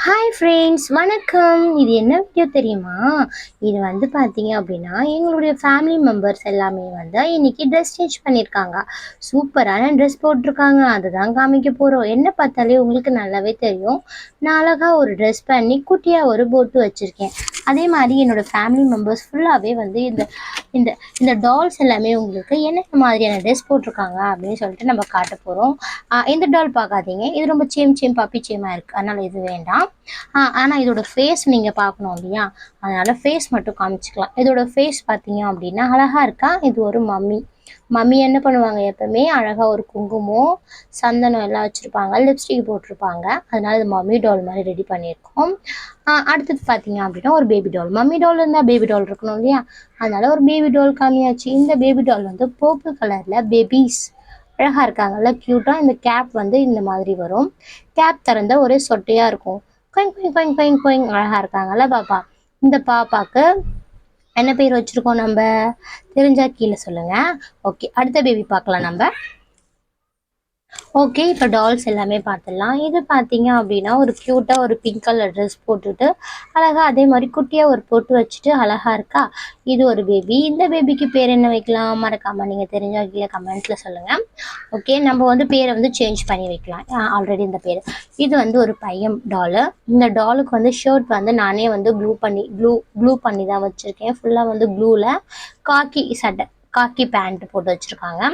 Hi friends, வணக்கம். இது என்ன வீடியோ தெரியுமா? இது வந்து பார்த்தீங்க அப்படின்னா, எங்களுடைய ஃபேமிலி மெம்பர்ஸ் எல்லாமே வந்து இன்னைக்கு ட்ரெஸ் சேஞ்ச் பண்ணியிருக்காங்க. சூப்பரான ட்ரெஸ் போட்டிருக்காங்க. அதுதான் காமிக்க போகிறோம். என்ன பார்த்தாலே உங்களுக்கு நல்லாவே தெரியும். நான் அழகாக ஒரு ட்ரெஸ் பண்ணி குட்டியாக ஒரு பொட்டு வச்சுருக்கேன். அதே மாதிரி என்னோடய ஃபேமிலி மெம்பர்ஸ் ஃபுல்லாகவே வந்து இந்த இந்த இந்த டால்ஸ் எல்லாமே உங்களுக்கு என்னென்ன மாதிரியான ட்ரெஸ் போட்டிருக்காங்க அப்படின்னு சொல்லிட்டு நம்ம காட்ட போகிறோம். இந்த டால் பார்க்காதீங்க. இது ரொம்ப சேம் பப்பி சேமாக இருக்குது. அதனால் இது வேண்டாம். ஆனால் இதோட ஃபேஸ் நீங்கள் பார்க்கணும் இல்லையா? அதனால் ஃபேஸ் மட்டும் காமிச்சிக்கலாம். இதோட ஃபேஸ் பார்த்தீங்க அப்படின்னா அழகாக இருக்கா? இது ஒரு மம்மி. மம்மி என்ன பண்ணுவாங்க, எப்பவுமே அழகாக ஒரு குங்குமம், சந்தனம் எல்லாம் வச்சுருப்பாங்க, லிப்ஸ்டிக் போட்டிருப்பாங்க. அதனால இது மம்மி டால் மாதிரி ரெடி பண்ணியிருக்கோம். அடுத்தது பார்த்தீங்க அப்படின்னா ஒரு பேபி டால். மம்மி டால் இருந்தால் பேபி டால் இருக்கணும் இல்லையா? அதனால ஒரு பேபி டால் காமியாச்சு. இந்த பேபி டால் வந்து பர்பிள் கலரில் பேபிஸ் அழகாக இருக்காங்கல்ல, க்யூட்டாக. இந்த கேப் வந்து இந்த மாதிரி வரும். கேப் திறந்த ஒரே சொட்டையாக இருக்கும். கொயிங் கொயிங் கொயிங் கொயிங் கொயிங் அழகாக இருக்காங்கல்ல பாப்பா. இந்த பாப்பாவுக்கு என்ன பேர் வச்சுருக்கோம் நம்ம? தெரிஞ்சால் கீழே சொல்லுங்கள். ஓகே, அடுத்த பேபி பார்க்கலாம் நம்ம. ஓகே, இப்போ டால்ஸ் எல்லாமே பார்த்துடலாம். இது பார்த்தீங்க அப்படின்னா ஒரு க்யூட்டாக ஒரு பிங்க் கலர் ட்ரெஸ் போட்டுட்டு அழகாக அதே மாதிரி குட்டியாக ஒரு பொட்டு வச்சுட்டு அழகாக இருக்கா. இது ஒரு பேபி. இந்த பேபிக்கு பேர் என்ன வைக்கலாம்? மறக்காமல் நீங்கள் தெரிஞ்சால் கீழே கமெண்ட்ஸில் சொல்லுங்கள். ஓகே, நம்ம வந்து பேரை வந்து சேஞ்ச் பண்ணி வைக்கலாம். ஆல்ரெடி இந்த பேர். இது வந்து ஒரு பையன் டாலு. இந்த டாலுக்கு வந்து ஷர்ட் வந்து நானே வந்து ப்ளூ பண்ணி தான் வச்சுருக்கேன். ஃபுல்லாக வந்து ப்ளூவில் காக்கி சட்டை, காக்கி பேண்ட் போட்டு வச்சுருக்காங்க.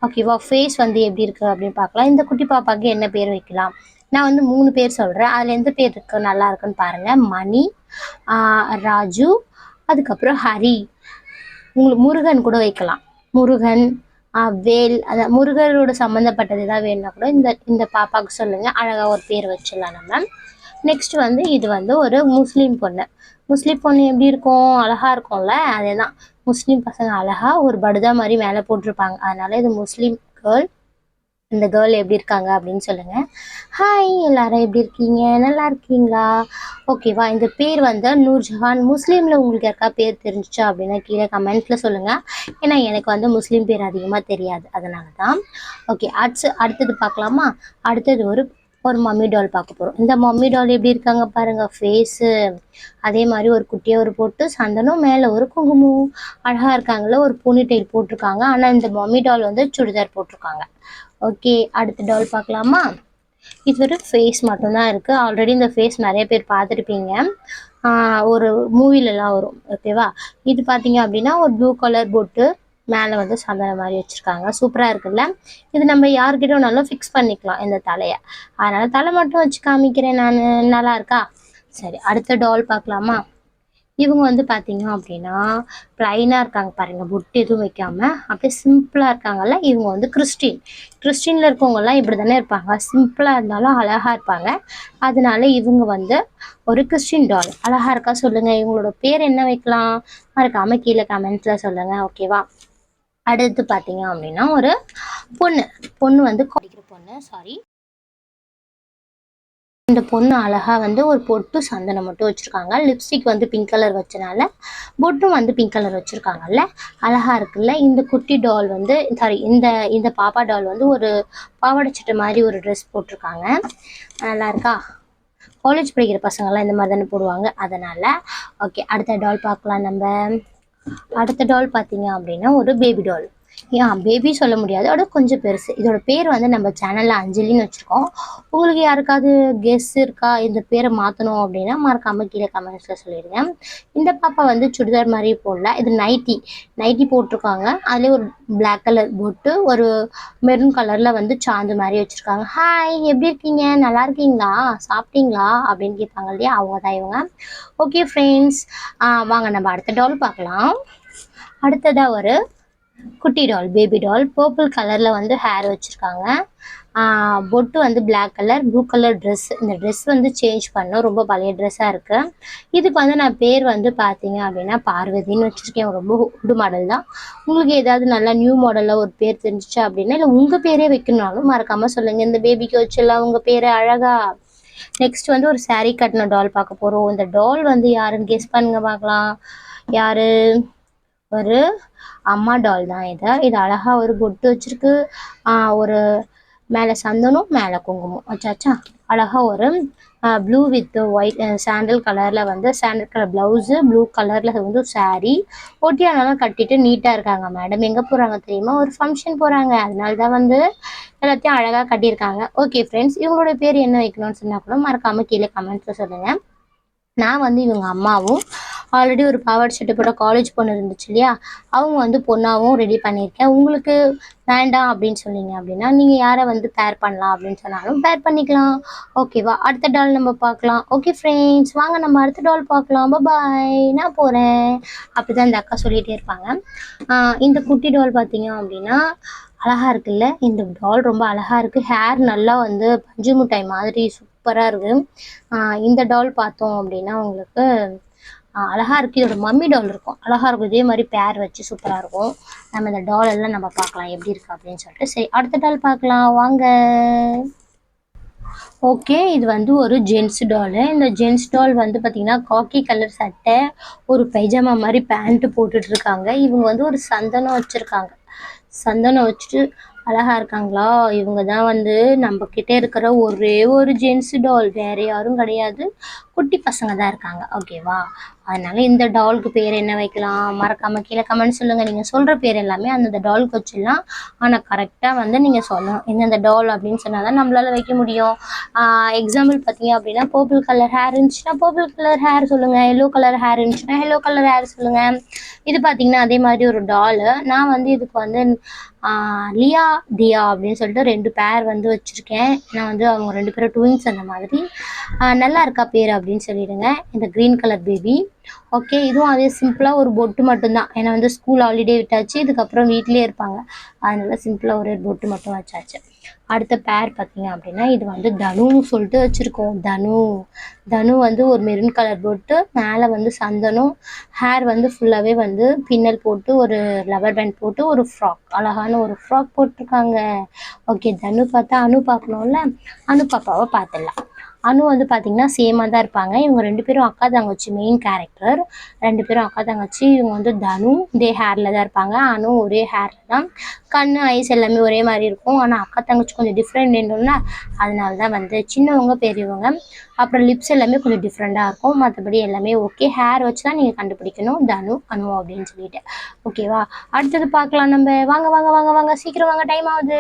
ஓகேவா? ஃபேஸ் வந்து எப்படி இருக்குது அப்படின்னு பார்க்கலாம். இந்த குட்டி பாப்பாவுக்கு என்ன பேர் வைக்கலாம்? நான் வந்து 3 பேர் சொல்கிறேன். அதில் எந்த பேர் இருக்குது நல்லா இருக்குன்னு பாருங்கள். மணி, ராஜு, அதுக்கப்புறம் ஹரி. உங்களுக்கு முருகன் கூட வைக்கலாம். முருகன், வேல், அதான் முருகரோட சம்மந்தப்பட்டது ஏதாவது வேணுன்னா கூட இந்த இந்த பாப்பாவுக்கு சொல்லுங்கள். அழகாக ஒரு பேர் வச்சிடலாம் நம்ம. நெக்ஸ்ட் வந்து இது வந்து ஒரு முஸ்லீம் பொண்ணு. முஸ்லீம் பொண்ணு எப்படி இருக்கும்? அழகாக இருக்கும்ல, அதே தான். முஸ்லீம் பசங்க அழகாக ஒரு படுதா மாதிரி மேலே போட்டிருப்பாங்க. அதனால இது முஸ்லீம் கேர்ள். இந்த கேர்ள் எப்படி இருக்காங்க அப்படின்னு சொல்லுங்கள். ஹாய், எல்லாரும் எப்படி இருக்கீங்க? நல்லா இருக்கீங்களா? ஓகேவா? இந்த பேர் வந்து நூர்ஜஹான். முஸ்லீமில் உங்களுக்கு யாருக்கா பேர் தெரிஞ்சிச்சா அப்படின்னா கீழே கமெண்ட்ஸில் சொல்லுங்கள். ஏன்னா எனக்கு வந்து முஸ்லீம் பேர் அதிகமாக தெரியாது, அதனால தான். ஓகே, அடுத்தது பார்க்கலாமா? அடுத்தது ஒரு மம்மி டால் பார்க்க போகிறோம். இந்த மம்மி டால் எப்படி இருக்காங்க பாருங்கள். ஃபேஸு அதே மாதிரி ஒரு குட்டியாக ஒரு போட்டு சந்தனம், மேலே ஒரு குங்குமம், அழகாக இருக்காங்கள. ஒரு போனி டெயில் போட்டிருக்காங்க. ஆனால் இந்த மம்மி டால் வந்து சுடிதார் போட்டிருக்காங்க. ஓகே, அடுத்த டால் பார்க்கலாமா? இது ஒரு ஃபேஸ் மட்டும்தான் இருக்குது. ஆல்ரெடி இந்த ஃபேஸ் நிறைய பேர் பார்த்துருப்பீங்க, ஒரு மூவிலலாம் வரும். ஓகேவா? இது பார்த்தீங்க அப்படின்னா ஒரு ப்ளூ கலர் போட்டு மேலே வந்து சந்தனம் மாதிரி வச்சுருக்காங்க. சூப்பராக இருக்குல்ல? இது நம்ம யார்கிட்ட வேணாலும் ஃபிக்ஸ் பண்ணிக்கலாம் இந்த தலையை. அதனால் தலை மட்டும் வச்சு காமிக்கிறேன் நான். நல்லா இருக்கா? சரி, அடுத்த டால் பார்க்கலாமா? இவங்க வந்து பார்த்தீங்க அப்படின்னா ப்ளைனாக இருக்காங்க பாருங்கள். பொட்டு எதுவும் வைக்காமல் அப்படியே சிம்பிளாக இருக்காங்கல்ல. இவங்க வந்து கிறிஸ்டினில் இருக்கவங்கெல்லாம் இப்படி தானே இருப்பாங்க. சிம்பிளாக இருந்தாலும் அழகாக இருப்பாங்க. அதனால இவங்க வந்து ஒரு கிறிஸ்டின் டால். அழகாக இருக்கா? சொல்லுங்கள். இவங்களோட பேர் என்ன வைக்கலாம்? மறக்காமல் கீழே கமெண்ட்ஸில் சொல்லுங்கள். ஓகேவா? அடுத்து பார்த்தீங்க அப்படின்னா ஒரு பொண்ணு வந்து படிக்கிற பொண்ணு. சாரி, இந்த பொண்ணு அழகாக வந்து ஒரு பொட்டு சந்தனம் மட்டும் வச்சுருக்காங்க. லிப்ஸ்டிக் வந்து பிங்க் கலர் வச்சனால பொட்டும் வந்து பிங்க் கலர் வச்சுருக்காங்கல்ல, அழகாக இருக்குல்ல. இந்த குட்டி டால் வந்து இந்த பாப்பா டால் வந்து ஒரு பாவாடை சட்டை மாதிரி ஒரு ட்ரெஸ் போட்டிருக்காங்க. நல்லா இருக்கா? காலேஜ் படிக்கிற பசங்கள்லாம் இந்த மாதிரி தானே போடுவாங்க, அதனால். ஓகே, அடுத்த டால் பார்க்கலாம் நம்ம. அடுத்த டால் பார்த்தீங்க அப்படின்னா ஒரு பேபி டால். பேபி சொல்ல முடியாது, அதோட கொஞ்சம் பெருசு. இதோட பேர் வந்து நம்ம சேனலில் அஞ்சலின்னு வச்சுருக்கோம். உங்களுக்கு யாருக்காவது கெஸ் இருக்கா இந்த பேரை மாற்றணும் அப்படின்னா மறக்காமல் கீழே கமெண்ட்ஸில் சொல்லிடுங்க. இந்த பாப்பா வந்து சுடிதார் மாதிரி போடல, இது நைட்டி போட்டிருக்காங்க. அதுலேயே ஒரு பிளாக் கலர் போட்டு ஒரு மெரூன் கலரில் வந்து சாந்து மாதிரி வச்சுருக்காங்க. ஹாய், எப்படி இருக்கீங்க? நல்லா இருக்கீங்களா? சாப்பிட்டீங்களா அப்படின்னு கேட்பாங்க இல்லையா, அவங்க தான் இவங்க. ஓகே ஃப்ரெண்ட்ஸ், வாங்க நம்ம அடுத்த டால் பார்க்கலாம். அடுத்ததாக ஒரு குட்டி டால், பேபி டால். பர்பிள் கலரில் வந்து ஹேர் வச்சுருக்காங்க. பொட்டு வந்து black colour, blue colour dress. இந்த ட்ரெஸ் வந்து சேஞ்ச் பண்ணோம், ரொம்ப பழைய ட்ரெஸ்ஸாக இருக்குது. இதுக்கு வந்து நான் பேர் வந்து பார்த்தீங்க அப்படின்னா பார்வதின்னு வச்சுருக்கேன். ரொம்ப ஓல்டு மாடல் தான். உங்களுக்கு ஏதாவது நல்லா நியூ மாடலில் ஒரு பேர் தெரிஞ்சிச்சா அப்படின்னா, இல்லை உங்கள் பேரே வைக்கணுனாலும் மறக்காமல் சொல்லுங்கள். இந்த பேபிக்கு வச்சிடலாம் உங்கள் பேர் அழகா. நெக்ஸ்ட் வந்து ஒரு சாரீ கட்டின டால் பார்க்க போகிறோம். இந்த டால் வந்து யாருன்னு கெஸ் பண்ணுங்க பார்க்கலாம். யார்? ஒரு அம்மா டால் தான் இது அழகாக ஒரு பொட்டு வச்சுருக்கு. ஒரு மேலே சந்தனம், மேலே குங்குமம் வச்சாச்சா? அழகாக ஒரு ப்ளூ வித் ஒயிட் சாண்டல் கலரில் வந்து சாண்டல் கலர் ப்ளவுஸு, ப்ளூ கலரில் வந்து சாரீ ஒட்டியானலாம் கட்டிட்டு நீட்டாக இருக்காங்க மேடம். எங்கே போகிறாங்க தெரியுமா? ஒரு ஃபங்க்ஷன் போகிறாங்க. அதனால தான் வந்து எல்லாத்தையும் அழகாக கட்டியிருக்காங்க. ஓகே ஃப்ரெண்ட்ஸ், இவங்களோட பேர் என்ன வைக்கணும்னு சொன்னால் கூட மறக்காமல் கீழே கமெண்ட்ஸில் சொல்லுங்கள். நான் வந்து இவங்க அம்மாவும் ஆல்ரெடி ஒரு பாவாடை சட்டை போட்ட காலேஜ் பொண்ணு இருந்துச்சு இல்லையா, அவங்க வந்து பொண்ணாகவும் ரெடி பண்ணியிருக்கேன். உங்களுக்கு வேண்டாம் அப்படின்னு சொன்னீங்க அப்படின்னா நீங்கள் யாரை வந்து பேர் பண்ணலாம் அப்படின்னு சொன்னாலும் பேர் பண்ணிக்கலாம். ஓகேவா? அடுத்த டால் நம்ம பார்க்கலாம். ஓகே ஃப்ரெண்ட்ஸ், வாங்க நம்ம அடுத்த டால் பார்க்கலாம். பாய், நான் போகிறேன். அப்படி தான் இந்த அக்கா சொல்லிகிட்டே இருப்பாங்க. இந்த குட்டி டால் பார்த்தீங்க அப்படின்னா அழகாக இருக்குல்ல. இந்த டால் ரொம்ப அழகாக இருக்குது. ஹேர் நல்லா வந்து பஞ்சு மிட்டாய் மாதிரி சூப்பராக இருக்குது. இந்த டால் பார்த்தோம் அப்படின்னா உங்களுக்கு அழகாக இருக்குது. இதோட மம்மி டால் இருக்கும், அழகாக இருக்கும். இதே மாதிரி பேர் வச்சு சூப்பராக இருக்கும். நம்ம இந்த டால் எல்லாம் நம்ம பார்க்கலாம் எப்படி இருக்குது அப்படின்னு சொல்லிட்டு. சரி, அடுத்த டால் பார்க்கலாம் வாங்க. ஓகே, இது வந்து ஒரு ஜென்ஸ் டாலு. இந்த ஜென்ஸ் டால் வந்து பார்த்திங்கன்னா காக்கி கலர் சட்டை, ஒரு பைஜாமா மாதிரி பேண்ட்டு போட்டுட்ருக்காங்க. இவங்க வந்து ஒரு சந்தனம் வச்சுருக்காங்க. சந்தனம் வச்சுட்டு அழகாக இருக்காங்களா? இவங்க தான் வந்து நம்மக்கிட்ட இருக்கிற ஒரே ஒரு ஜென்ஸ் டால், வேறு யாரும் கிடையாது. குட்டி பசங்க தான் இருக்காங்க. ஓகேவா? அதனால் இந்த டாலுக்கு பேர் என்ன வைக்கலாம்? மறக்காமல் கீழே கமெண்ட் சொல்லுங்கள். நீங்கள் சொல்கிற பேர் எல்லாமே அந்தந்த டாலுக்கு வச்சிடலாம். ஆனால் கரெக்டாக வந்து நீங்கள் சொல்லணும் எந்தெந்த டால் அப்படின்னு சொன்னால் தான் நம்மளால் வைக்க முடியும். எக்ஸாம்பிள் பார்த்தீங்க அப்படின்னா பர்பிள் கலர் ஹேர் இருந்துச்சுன்னா பர்பிள் கலர் ஹேர் சொல்லுங்கள். எல்லோ கலர் ஹேர் இருந்துச்சுன்னா எல்லோ கலர் ஹேர் சொல்லுங்கள். இது பார்த்தீங்கன்னா அதே மாதிரி ஒரு டாலு. நான் வந்து இதுக்கு வந்து லியா தியா அப்படின்னு சொல்லிட்டு 2 பேர் வந்து வச்சுருக்கேன். நான் வந்து அவங்க 2 பேரும் ட்வின்ஸ் அந்த மாதிரி. நல்லா இருக்கா பேர் அப்படின்னு சொல்லிடுங்க. இந்த க்ரீன் கலர் பேபி. ஓகே, இதுவும் அதே சிம்பிளாக ஒரு பொட்டு மட்டும்தான். ஏன்னா வந்து ஸ்கூல் ஹாலிடே விட்டாச்சு, இதுக்கப்புறம் வீட்டிலே இருப்பாங்க. அதனால் சிம்பிளாக ஒரே பொட்டு மட்டும் வச்சாச்சு. அடுத்த பேர் பார்த்தீங்க அப்படின்னா இது வந்து தனுன்னு சொல்லிட்டு வச்சுருக்கோம். தனு வந்து ஒரு மெரூன் கலர் பொட்டு, மேலே வந்து சந்தனம், ஹேர் வந்து ஃபுல்லாகவே வந்து பின்னல் போட்டு ஒரு லவர் பேண்ட் போட்டு ஒரு ஃப்ராக், அழகான ஒரு ஃப்ராக் போட்டிருக்காங்க. ஓகே, தனு பார்த்தா அனு பார்க்கணும்ல, அனு பாப்பாவை பார்த்துடலாம். அனு வந்து பார்த்திங்கன்னா சேமாக தான் இருப்பாங்க. இவங்க 2 பேரும் அக்கா தங்கச்சி, மெயின் கேரக்டர் 2 பேரும் அக்கா தங்கச்சி. இவங்க வந்து தனு இதே ஹேரில் தான் இருப்பாங்க, அனு ஒரே ஹேரில் தான். கண், ஐஸ் எல்லாமே ஒரே மாதிரி இருக்கும். ஆனால் அக்கா தங்கச்சி கொஞ்சம் டிஃப்ரெண்ட் வேணும்ல, அதனால தான் வந்து சின்னவங்க பெரியவங்க. அப்புறம் லிப்ஸ் எல்லாமே கொஞ்சம் டிஃப்ரெண்ட்டாக இருக்கும். மற்றபடி எல்லாமே ஓகே. ஹேர் வச்சு தான் நீங்கள் கண்டுபிடிக்கணும் தனு அனு அப்படின்னு சொல்லிட்டு. ஓகேவா? அடுத்தது பார்க்கலாம் நம்ம. வாங்க வாங்க வாங்க வாங்க, சீக்கிரம் வாங்க, டைம் ஆகுது.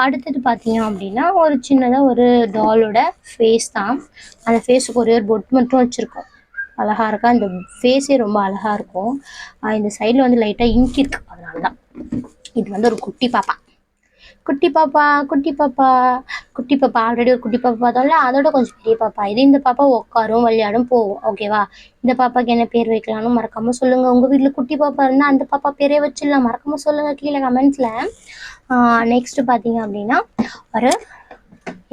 அடுத்தது பார்த்தீங்க அப்படின்னா ஒரு சின்னதாக ஒரு டாலோட ஃபேஸ் தான். அந்த ஃபேஸுக்கு ஒரே ஒரு பொட்டு மட்டும் வச்சுருக்கோம். அழகாக இருக்கா? இந்த ஃபேஸே ரொம்ப அழகாக இருக்கும். இந்த சைடில் வந்து லைட்டாக இங்க் இருக்கு, அதனால தான். இது வந்து ஒரு குட்டி பாப்பா. குட்டி பாப்பா குட்டி பாப்பா குட்டி பாப்பா ஆல்ரெடி ஒரு குட்டி பாப்பா பார்த்தோம்ல, அதோட கொஞ்சம் பெரிய பாப்பா இது. இந்த பாப்பா உட்காரும், விளையாடும், போகும். ஓகேவா? இந்த பாப்பாக்கு என்ன பேர் வைக்கலாம்னு மறக்காமல் சொல்லுங்கள். உங்கள் வீட்டில் குட்டி பாப்பா இருந்தால் அந்த பாப்பா பேரே வச்சிடலாம். மறக்காமல் சொல்லுங்கள் கீழே கமெண்ட்ஸில். நெக்ஸ்ட்டு பார்த்தீங்க அப்படின்னா ஒரு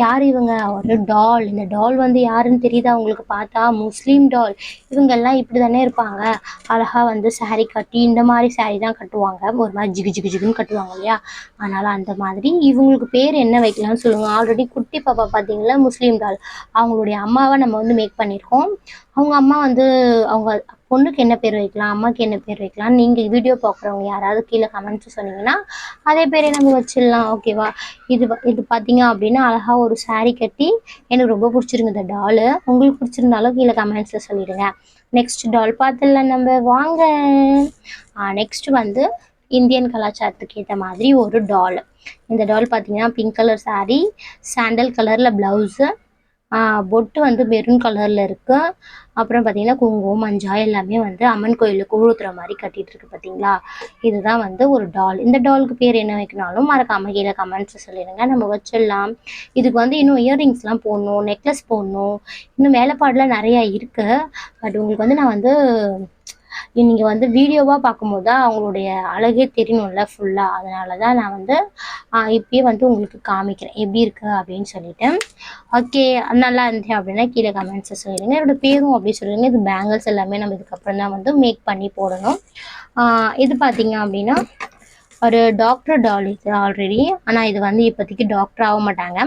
யார் இவங்க? ஒரு டால். இந்த டால் வந்து யாருன்னு தெரியுதா உங்களுக்கு பார்த்தா? முஸ்லீம் டால். இவங்கெல்லாம் இப்படி தானே இருப்பாங்க, அழகாக வந்து சாரீ கட்டி, இந்த மாதிரி சாரீ தான் கட்டுவாங்க, ஒரு மாதிரி ஜிகு ஜிகு ஜிகுன்னு கட்டுவாங்க இல்லையா, அதனால் அந்த மாதிரி. இவங்களுக்கு பேர் என்ன வைக்கலாம்னு சொல்லுங்கள். ஆல்ரெடி குட்டி பாப்பா பார்த்தீங்களா, முஸ்லீம் டால், அவங்களுடைய அம்மாவை நம்ம வந்து மேக் பண்ணியிருக்கோம். அவங்க அம்மா வந்து அவங்க பொண்ணுக்கு என்ன பேர் வைக்கலாம், அம்மாவுக்கு என்ன பேர் வைக்கலாம், நீங்கள் வீடியோ பார்க்குறவங்க யாராவது கீழே கமெண்ட்ஸ் சொன்னீங்கன்னா அதே பேரே நம்ம வச்சிடலாம். ஓகேவா? இது பார்த்தீங்க அப்படின்னா அழகாக ஒரு சாரீ கட்டி, எனக்கு ரொம்ப பிடிச்சிருக்கு இந்த டாலு. உங்களுக்கு பிடிச்சிருந்தாலும் கீழே கமெண்ட்ஸில் சொல்லிடுங்க. நெக்ஸ்ட் டால் பார்த்துடலாம் நம்ம வாங்க. நெக்ஸ்ட்டு வந்து இந்தியன் கலாச்சாரத்துக்கு ஏற்ற மாதிரி ஒரு டால். இந்த டால் பார்த்தீங்கன்னா பிங்க் கலர் சாரீ, சாண்டல் கலரில் ப்ளவுஸு, பொட்டு வந்து மெரூன் கலரில் இருக்குது. அப்புறம் பார்த்திங்கன்னா குங்குமம், மஞ்சள் எல்லாமே வந்து அம்மன் கோயிலுக்கு ஊழுத்துற மாதிரி கட்டிகிட்ருக்கு பார்த்தீங்களா. இதுதான் வந்து ஒரு டால். இந்த டாலுக்கு பேர் என்ன வைக்கணும்னாலும் மறக்காமல் கீழே கமெண்ட்ஸில் சொல்லிடுங்க, நம்ம வச்சிடலாம். இதுக்கு வந்து இன்னும் இயர்ரிங்ஸ்லாம் போடணும், நெக்லஸ் போடணும், இன்னும் வேலைப்பாடுலாம் நிறையா இருக்குது. பட் உங்களுக்கு வந்து நான் வந்து நீங்கள் வந்து வீடியோவாக பார்க்கும்போது தான் அவங்களுடைய அழகே தெரியணும்ல ஃபுல்லாக, அதனால தான் நான் வந்து இப்பயே வந்து உங்களுக்கு காமிக்கிறேன் எப்படி இருக்குது அப்படின்னு சொல்லிட்டு. ஓகே, நல்லா இருந்துச்சு அப்படின்னா கீழே கமெண்ட்ஸை சொல்லிடுங்க. என்னோட பேரும் அப்படி சொல்லிடுங்க. இது பேங்கிள்ஸ் எல்லாமே நம்ம இதுக்கப்புறம் தான் வந்து மேக் பண்ணி போடணும். இது பார்த்தீங்க அப்படின்னா ஒரு டாக்டர் டால் இது ஆல்ரெடி. ஆனால் இது வந்து இப்போதைக்கு டாக்டர் ஆக மாட்டாங்க,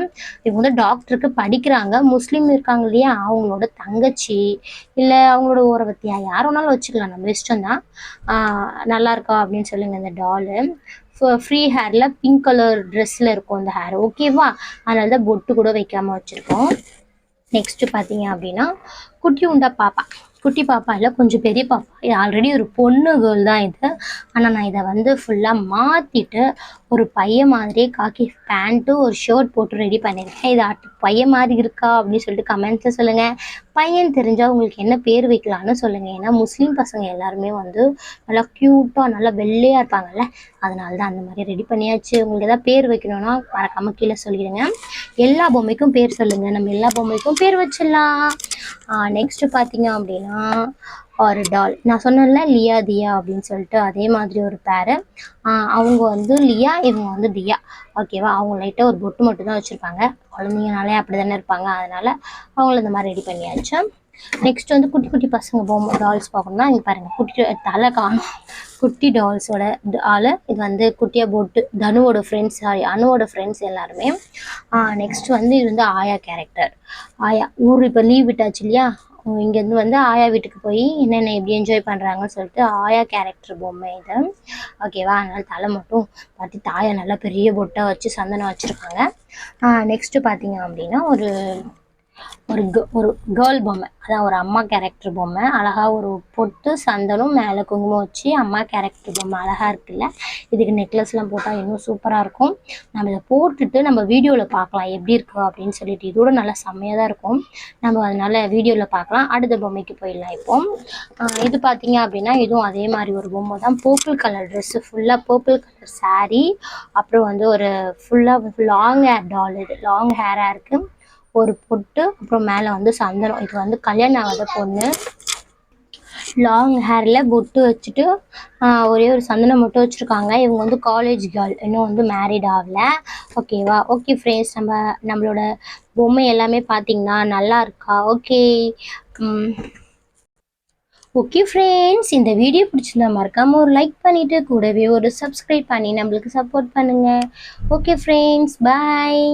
இவங்க வந்து டாக்டருக்கு படிக்கிறாங்க. முஸ்லீம் இருக்காங்க இல்லையா, அவங்களோட தங்கச்சி இல்லை அவங்களோட ஓரவத்தியா யார் வேணாலும் வச்சுக்கலாம், நம்ம இஷ்டம் தான். நல்லா இருக்கா அப்படின்னு சொல்லுங்கள் இந்த டாலு. ஃப்ரீ ஹேரில் பிங்க் கலர் ட்ரெஸ்ஸில் இருக்கும் அந்த ஹேர். ஓகேவா? அதனால தான் பொட்டு கூட வைக்காமல் வச்சுருக்கோம். நெக்ஸ்ட்டு பார்த்தீங்க அப்படின்னா குட்டி உண்டா பாப்பா. குட்டி பாப்பா இல்லை, கொஞ்சம் பெரிய பாப்பா. இது ஆல்ரெடி ஒரு பொண்ணு கேர்ள் தான் இது. ஆனால் நான் இதை வந்து ஃபுல்லாக மாற்றிட்டு ஒரு பையன் மாதிரியே காக்கி பேண்ட்டு ஒரு ஷர்ட் போட்டு ரெடி பண்ணியிருக்கேன். இது பையன் மாதிரி இருக்கா அப்படின்னு சொல்லிட்டு கமெண்ட்ஸில் சொல்லுங்கள். பையன் தெரிஞ்சால் உங்களுக்கு என்ன பேர் வைக்கலான்னு சொல்லுங்கள். ஏன்னா முஸ்லீம் பசங்க எல்லாருமே வந்து நல்லா க்யூட்டாக நல்லா வெள்ளையாக இருப்பாங்கல்ல, அதனால தான் அந்த மாதிரி ரெடி பண்ணியாச்சு. உங்களுக்கு எதாவது பேர் வைக்கணும்னா மறக்காமல் கீழே சொல்லிடுங்க. எல்லா பொம்மைக்கும் பேர் சொல்லுங்கள், நம்ம எல்லா பொம்மைக்கும் பேர் வச்சிடலாம். நெக்ஸ்ட்டு பார்த்தீங்க அப்படின்னா ஒரு டால். நான் சொன்னேன்ல லியா தியா அப்படின்னு சொல்லிட்டு, அதே மாதிரி ஒரு பேரு. அவங்க வந்து லியா, இவங்க வந்து தியா. ஓகேவா? அவங்க லைட்டாக ஒரு பொட்டு மட்டும் தான் வச்சுருப்பாங்க. குழந்தைங்கனாலே அப்படி தானே இருப்பாங்க, அதனால் அவங்கள இந்த மாதிரி ரெடி பண்ணியாச்சு. நெக்ஸ்ட் வந்து குட்டி குட்டி பசங்க பொம்மை டால்ஸ் பார்க்கணும்னா இங்கே பாருங்கள், குட்டி தலை காணும். குட்டி டால்ஸோட ஆள் இது வந்து குட்டியாக போட்டு தனுவோட ஃப்ரெண்ட்ஸ், அனுவோட ஃப்ரெண்ட்ஸ் எல்லாருமே. நெக்ஸ்ட் வந்து இது வந்து ஆயா கேரக்டர். ஆயா ஊர் இப்போ லீவ் விட்டாச்சு இல்லையா, இங்கேருந்து வந்து ஆயா வீட்டுக்கு போய் என்னென்ன எப்படி என்ஜாய் பண்ணுறாங்கன்னு சொல்லிட்டு ஆயா கேரக்டர் பொம்மை இது. ஓகேவா? அதனால் தலை மட்டும் பார்த்து தாயை நல்லா பெரிய பொட்டாக வச்சு சந்தனம் வச்சுருக்காங்க. நெக்ஸ்ட்டு பார்த்தீங்க அப்படின்னா ஒரு ஒரு கேர்ள் பொம்மை, அதான் ஒரு அம்மா கேரக்டர் பொம்மை. அழகாக ஒரு பொட்டு சந்தனம் மேலே குங்குமம் வச்சு அம்மா கேரக்டர் பொம்மை அழகாக இருக்குல்ல. இதுக்கு நெக்லஸ்லாம் போட்டால் இன்னும் சூப்பராக இருக்கும். நம்ம இதை போட்டுட்டு நம்ம வீடியோவில் பார்க்கலாம் எப்படி இருக்கும் அப்படின்னு சொல்லிட்டு. இதோட நல்லா செம்மையாக தான் இருக்கும். நம்ம அதனால் வீடியோவில் பார்க்கலாம். அடுத்த பொம்மைக்கு போயிடலாம். இப்போ இது பார்த்தீங்க அப்படின்னா இதுவும் அதே மாதிரி ஒரு பொம்மை தான். பர்பிள் கலர் ட்ரெஸ்ஸு, ஃபுல்லாக பர்பிள் கலர் சாரீ. அப்புறம் வந்து ஒரு ஃபுல்லாக லாங் ஹேர் டால். இது லாங் ஹேராக இருக்குது. ஒரு பொட்டு, அப்புறம் மேலே வந்து சந்தனம். இது வந்து கல்யாணம் ஆகாத பொண்ணு. லாங் ஹேரில் பொட்டு வச்சுட்டு ஒரே ஒரு சந்தனம் மட்டும் வச்சுருக்காங்க. இவங்க வந்து காலேஜ் கேர்ள், இன்னும் வந்து மேரிட் ஆகல. ஓகேவா? ஓகே ஃப்ரெண்ட்ஸ், நம்மளோட பொம்மை எல்லாமே பார்த்தீங்கன்னா நல்லா இருக்கா? ஓகே ஃப்ரெண்ட்ஸ், இந்த வீடியோ பிடிச்சிருந்தா மறக்காமல் ஒரு லைக் பண்ணிவிட்டு கூடவே ஒரு சப்ஸ்கிரைப் பண்ணி நம்மளுக்கு சப்போர்ட் பண்ணுங்கள். ஓகே ஃப்ரெண்ட்ஸ், பாய்.